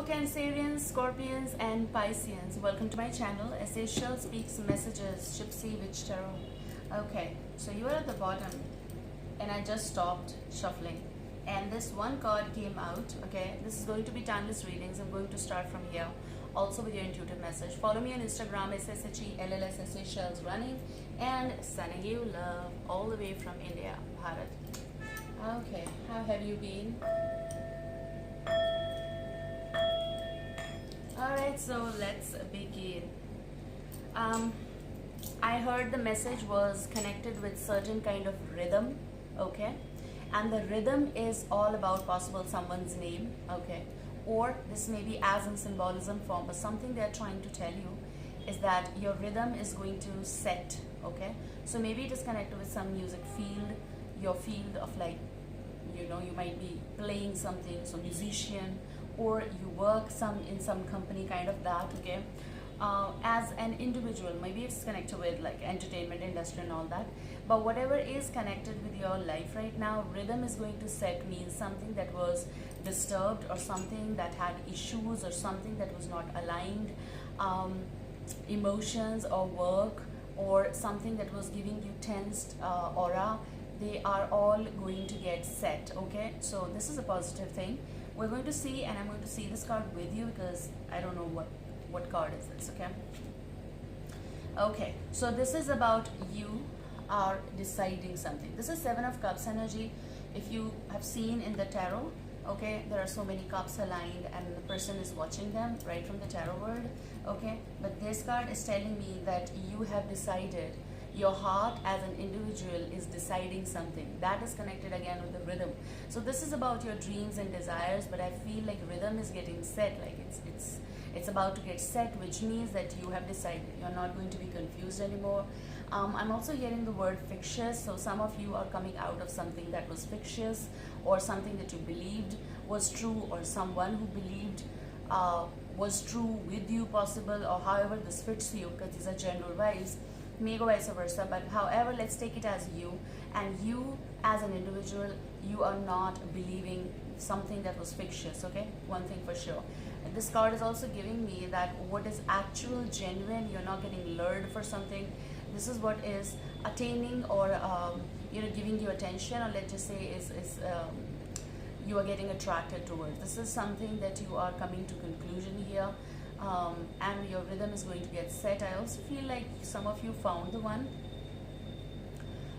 Cancerians, Scorpions and Pisceans, welcome to my channel. Essential Speaks Messages, Gypsy Witch Tarot. Okay, so you are at the bottom and I just stopped shuffling and this one card came out. Okay, this is going to be timeless readings. I'm going to start from here, also with your intuitive message. Follow me on Instagram, SSHELLS Shells Running, and sending you love all the way from India, Bharat. Okay, how have you been? Alright, so let's begin. I heard the message was connected with certain kind of rhythm, okay? And the rhythm is all about possible someone's name, okay? Or this may be as in symbolism form, but something they're trying to tell you is that your rhythm is going to set, okay? So maybe it is connected with some music field, your field of like, you know, you might be playing something, so musician, or you work in some company, kind of that, okay? As an individual, maybe it's connected with like entertainment industry and all that, but whatever is connected with your life right now, rhythm is going to set means something that was disturbed or something that had issues or something that was not aligned, emotions or work or something that was giving you tensed aura, they are all going to get set, okay? So this is a positive thing. We're going to see, and I'm going to see this card with you because I don't know what card is this, okay? Okay, so this is about you are deciding something. This is Seven of Cups energy. If you have seen in the tarot, okay, there are so many cups aligned and the person is watching them right from the tarot word, okay? But this card is telling me that you have decided. Your heart as an individual is deciding something that is connected again with the rhythm. So this is about your dreams and desires, but I feel like rhythm is getting set, like it's about to get set, which means that you have decided. You're not going to be confused anymore. I'm also hearing the word fictitious, so some of you are coming out of something that was fictitious or something that you believed was true, or someone who believed was true with you possible, or however this fits you, because these are general vibes. May go vice versa, but however, let's take it as you, and you as an individual, you are not believing something that was fictitious, okay? One thing for sure. And this card is also giving me that what is actual, genuine, you're not getting lured for something. This is what is attaining or you know, giving you attention, or let's just say is you are getting attracted towards. This is something that you are coming to conclusion here. And your rhythm is going to get set. I also feel like some of you found the one.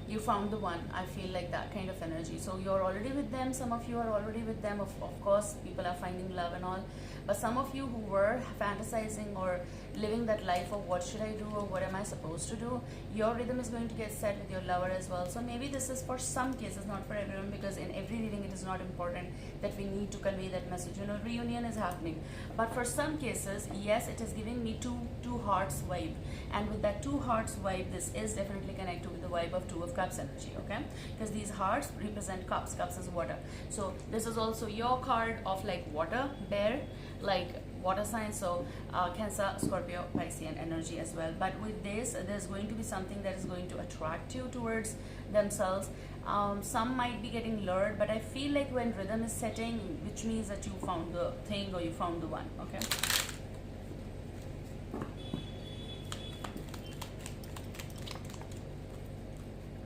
You found the one. I feel like that kind of energy. So you're already with them. Some of you are already with them. Of course, people are finding love and all. But some of you who were fantasizing or living that life of what should I do or what am I supposed to do, your rhythm is going to get set with your lover as well. So maybe this is for some cases, not for everyone, because in every reading it is not important that we need to convey that message. You know, reunion is happening. But for some cases, yes, it is giving me two hearts vibe. And with that two hearts vibe, this is definitely connected with the vibe of Two of Cups energy, okay? Because these hearts represent cups. Cups is water. So this is also your card of like water, bear, like water sign, so Cancer, Scorpio, Piscean energy as well. But with this, there's going to be something that is going to attract you towards themselves. Some might be getting lured, but I feel like when rhythm is setting, which means that you found the thing or you found the one, okay?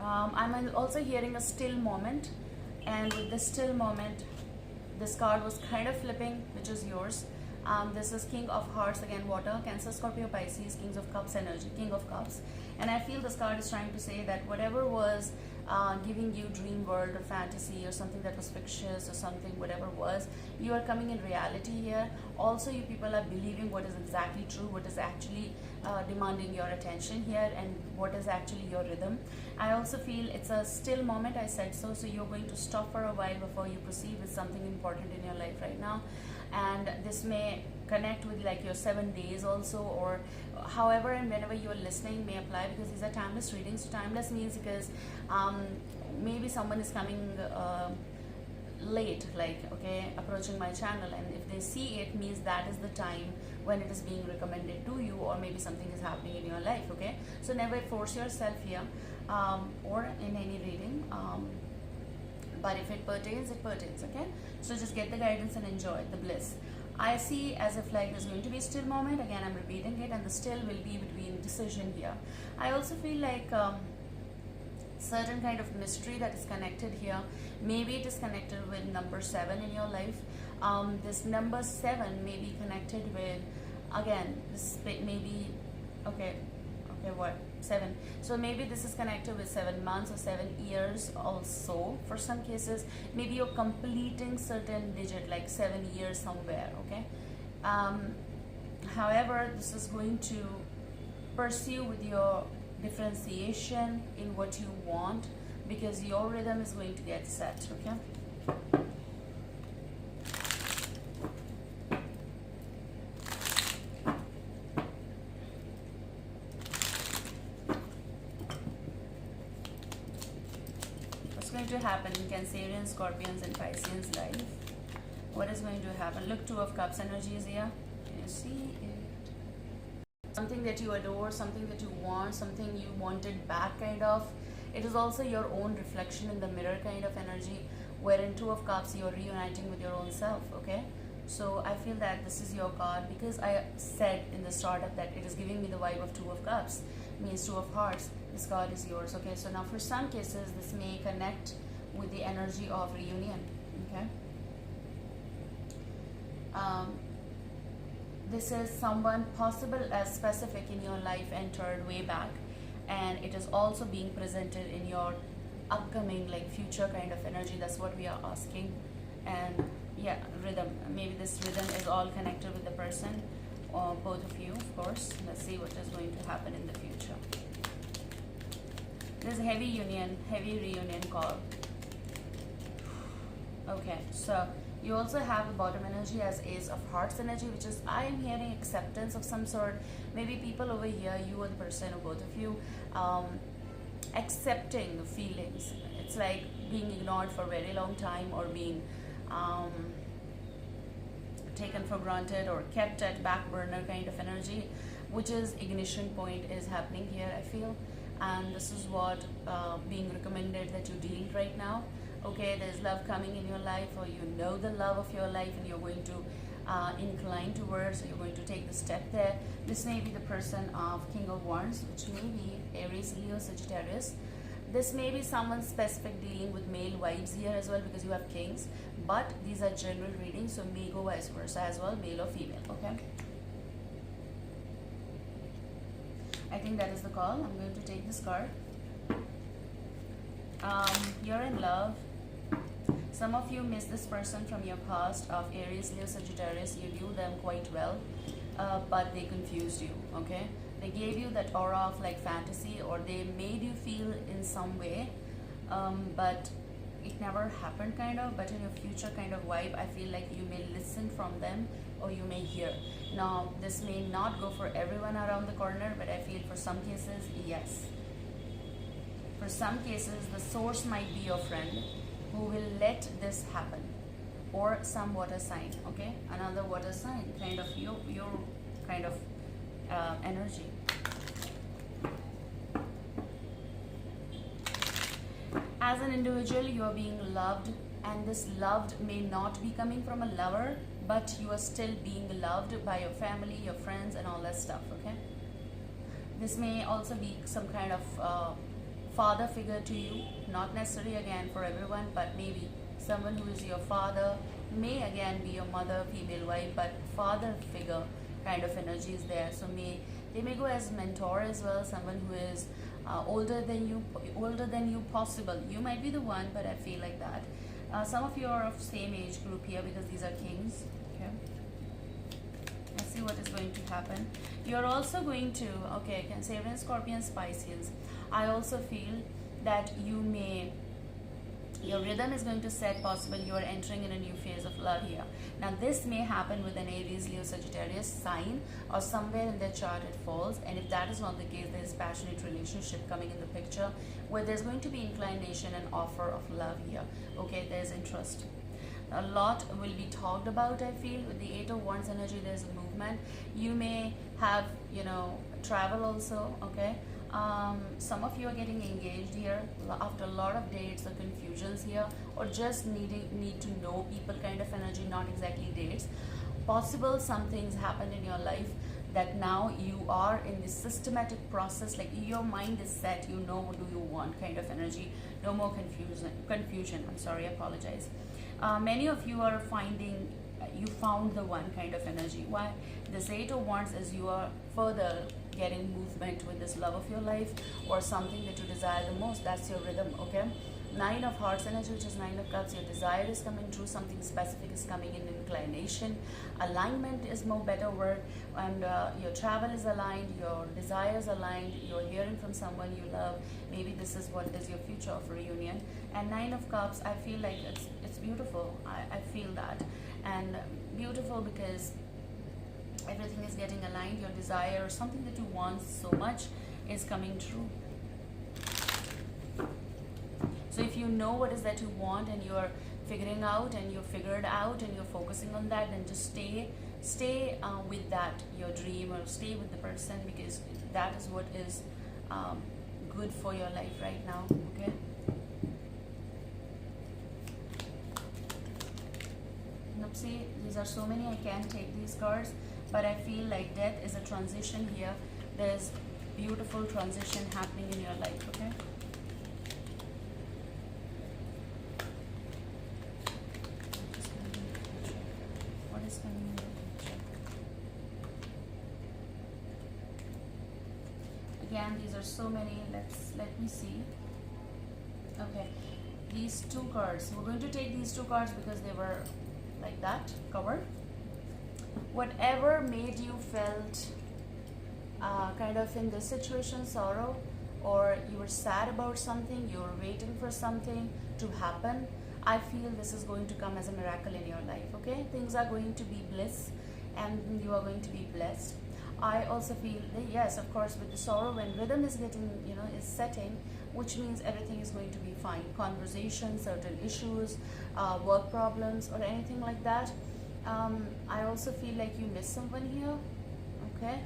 I'm also hearing a still moment, and with this still moment, this card was kind of flipping, which is yours. This is King of Hearts, again water, Cancer, Scorpio, Pisces, Kings of Cups energy, King of Cups. And I feel this card is trying to say that whatever was giving you dream world or fantasy or something that was fictitious or something, whatever was, you are coming in reality here. Also, you people are believing what is exactly true, what is actually demanding your attention here, and what is actually your rhythm. I also feel it's a still moment, I said so you're going to stop for a while before you proceed with something important in your life right now. And this may connect with like your 7 days also, or however and whenever you're listening may apply, because these are timeless readings. So timeless means because maybe someone is coming late, like, okay, approaching my channel, and if they see it, means that is the time when it is being recommended to you, or maybe something is happening in your life, okay? So never force yourself here or in any reading. But if it pertains, it pertains, okay? So just get the guidance and enjoy the bliss. I see as if like there's going to be still moment. Again, I'm repeating it, and the still will be between decision here. I also feel like certain kind of mystery that is connected here. Maybe it is connected with number 7 in your life. This number 7 may be connected with, again, this maybe, okay, what, 7. So maybe this is connected with 7 months or 7 years also. For some cases, maybe you're completing certain digit, like 7 years somewhere, okay? However, this is going to pursue with your differentiation in what you want, because your rhythm is going to get set, okay? What's going to happen in Cancerian, Scorpions and Pisceans life? What is going to happen? Look, 2 of Cups energies here. Can you see it? Something that you adore, something that you want, something you wanted back, kind of. It is also your own reflection in the mirror kind of energy, wherein 2 of Cups, you're reuniting with your own self, okay? So I feel that this is your card, because I said in the startup that it is giving me the vibe of 2 of Cups, means 2 of Hearts. This card is yours, okay? So now for some cases, this may connect with the energy of reunion, okay? This is someone possible as specific in your life entered way back, and it is also being presented in your upcoming, like, future kind of energy. That's what we are asking. And yeah, rhythm, maybe this rhythm is all connected with the person, or both of you, of course. Let's see what is going to happen in the future. There's a heavy union, heavy reunion call. Okay, so you also have the bottom energy as Ace of Hearts energy, which is, I am hearing acceptance of some sort. Maybe people over here, you or the person, or both of you, accepting the feelings. It's like being ignored for a very long time, or being taken for granted or kept at back burner kind of energy, which is ignition point is happening here, I feel. And this is what being recommended that you deal right now. Okay, there's love coming in your life, or you know the love of your life, and you're going to incline towards, or you're going to take the step there. This may be the person of King of Wands, which may be Aries, Leo, Sagittarius. This may be someone specific dealing with male vibes here as well, because you have kings, but these are general readings, so may go vice versa as well, male or female, okay? I think that is the call. I'm going to take this card. You're in love. Some of you miss this person from your past of Aries, Leo, Sagittarius. You knew them quite well, but they confused you, okay? They gave you that aura of like fantasy, or they made you feel in some way, but it never happened, kind of. But in your future kind of vibe, I feel like you may listen from them, or you may hear. Now, this may not go for everyone around the corner, but I feel for some cases, yes. For some cases, the source might be your friend who will let this happen, or some water sign, okay? Another water sign, kind of your kind of energy. As an individual, you are being loved, and this loved may not be coming from a lover, but you are still being loved by your family, your friends, and all that stuff, okay? This may also be some kind of father figure to you, not necessarily again for everyone, but maybe someone who is your father, may again be your mother, female wife, but father figure kind of energy is there. So they may go as mentor as well, someone who is older than you possible. You might be the one, but I feel like that. Some of you are of same age group here, because these are kings, okay? Let's see what is going to happen. You're also going to, okay, Cancerian, Scorpions, Pisces. I also feel that your rhythm is going to set, possible you are entering in a new phase of love here. Now this may happen with an Aries, Leo, Sagittarius sign, or somewhere in their chart it falls. And if that is not the case, there is passionate relationship coming in the picture, where there's going to be inclination and offer of love here, okay? There's interest. A lot will be talked about, I feel. With the 8 of Wands energy, there's a movement. You may have, travel also, okay? Some of you are getting engaged here after a lot of dates or confusions here, or just need to know people kind of energy, not exactly dates. possible some things happened in your life that now you are in this systematic process, like your mind is set, you know what do you want kind of energy. No more confusion, I'm sorry, I apologize. Many of you are finding you found the one kind of energy. Why? This Eight of Wands is you are further getting movement with this love of your life or something that you desire the most. That's your rhythm, okay? Nine of Hearts energy, which is Nine of Cups. Your desire is coming true. Something specific is coming in inclination. Alignment is more better word. And your travel is aligned. Your desires aligned. You're hearing from someone you love. Maybe this is what is your future of reunion. And Nine of Cups, I feel like it's beautiful. I feel that. And beautiful because everything is getting aligned. Your desire or something that you want so much is coming true. So if you know what is that you want and you're figuring out and you figured out and you're focusing on that, then just stay with that, your dream, or stay with the person, because that is what is good for your life right now, okay? See, these are so many, I can't take these cards, but I feel like death is a transition here. There's beautiful transition happening in your life, okay? What is coming in the picture? Again, these are so many. Let me see. Okay, these two cards. We're going to take these two cards because they were like that covered. Whatever made you felt kind of in this situation sorrow, or you were sad about something, you were waiting for something to happen, I feel this is going to come as a miracle in your life, okay? Things are going to be bliss and you are going to be blessed. I also feel that, yes, of course, with the sorrow, when rhythm is getting, is setting, which means everything is going to be fine. Conversations, certain issues, work problems, or anything like that. I also feel like you miss someone here, okay?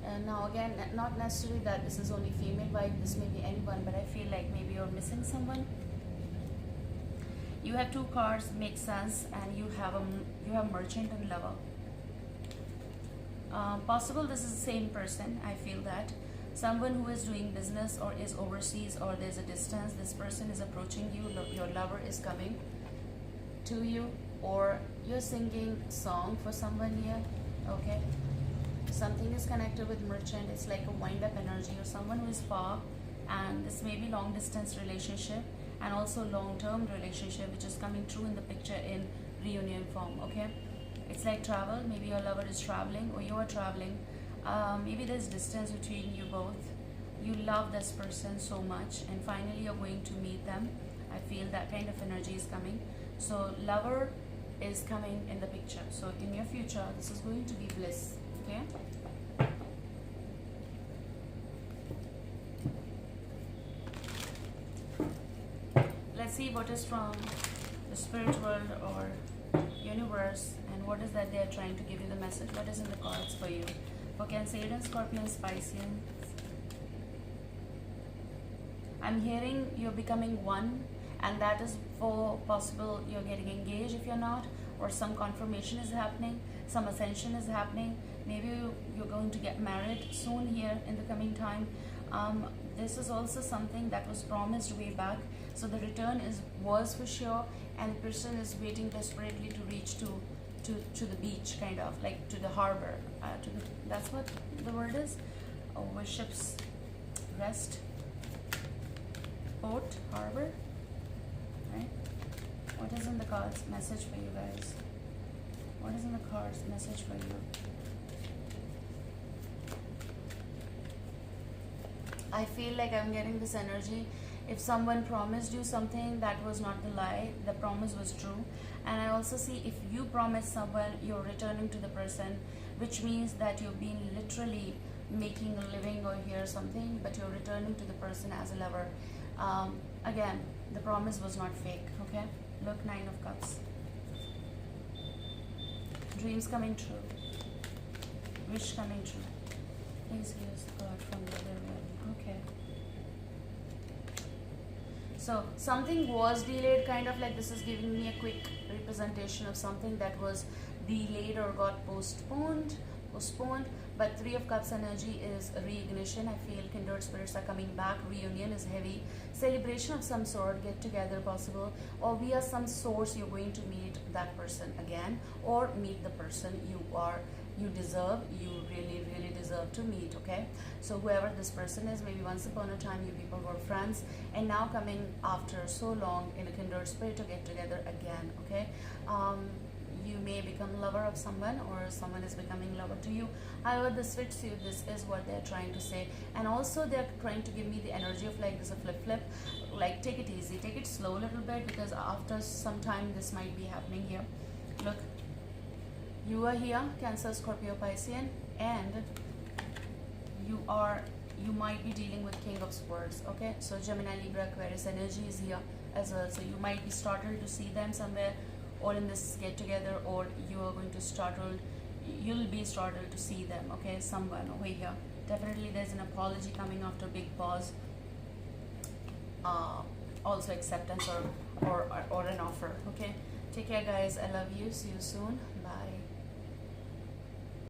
And now again, not necessarily that this is only female vibe, this may be anyone, but I feel like maybe you're missing someone. You have two cards, makes sense, and you have merchant and lover. Possible this is the same person, I feel that. Someone who is doing business or is overseas, or there's a distance, this person is approaching you, your lover is coming to you, or you're singing song for someone here, okay? Something is connected with merchant, it's like a wind-up energy, or someone who is far, and this may be long distance relationship and also long-term relationship, which is coming true in the picture in reunion form, okay? It's like travel, maybe your lover is traveling or you are traveling. Maybe there's distance between you both. You love this person so much and finally you're going to meet them. I feel that kind of energy is coming. So lover is coming in the picture. So in your future, this is going to be bliss, okay? Let's see what is from the spirit world or universe, and what is that they are trying to give you the message. What is in the cards for you? For Cancerian, Scorpion, Piscean. I'm hearing you're becoming one, and that is for possible you're getting engaged if you're not, or some confirmation is happening, some ascension is happening. Maybe you're going to get married soon here in the coming time. This is also something that was promised way back. So the return was for sure, and the person is waiting desperately to reach to the beach, kind of like to the harbor. That's what the word is. Where ships rest. Port, harbor, right? What is in the cards message for you guys? What is in the cards message for you? I feel like I'm getting this energy. If someone promised you something, that was not the lie, the promise was true. And I also see if you promise someone, you're returning to the person, which means that you've been literally making a living or here something, but you're returning to the person as a lover. Again, the promise was not fake, okay? Look, 9 of Cups. Dreams coming true. Wish coming true. Please use the card from the other realm. Okay. So something was delayed, kind of like this is giving me a quick representation of something that was delayed or got postponed. But Three of Cups energy is reignition. I feel kindred spirits are coming back. Reunion is heavy. Celebration of some sort, get together possible, or via some source you're going to meet that person again, or meet the person you deserve, you really deserve to meet. Okay, so whoever this person is, maybe once upon a time you people were friends, and now coming after so long in a kindred spirit to get together again. Okay, you may become lover of someone, or someone is becoming lover to you. However this fits you, this is what they're trying to say. And also they're trying to give me the energy of like this, a flip, like take it easy, take it slow a little bit, because after some time this might be happening here. Look, you are here, Cancer, Scorpio, Piscean, and you might be dealing with King of Swords. Okay, so Gemini, Libra, Aquarius energy is here as well. So you might be startled to see them somewhere, or in this get together, or you are going to you'll be startled to see them. Okay, someone over here. Definitely there's an apology coming after big pause. Also acceptance or an offer. Okay, take care guys, I love you, see you soon, bye.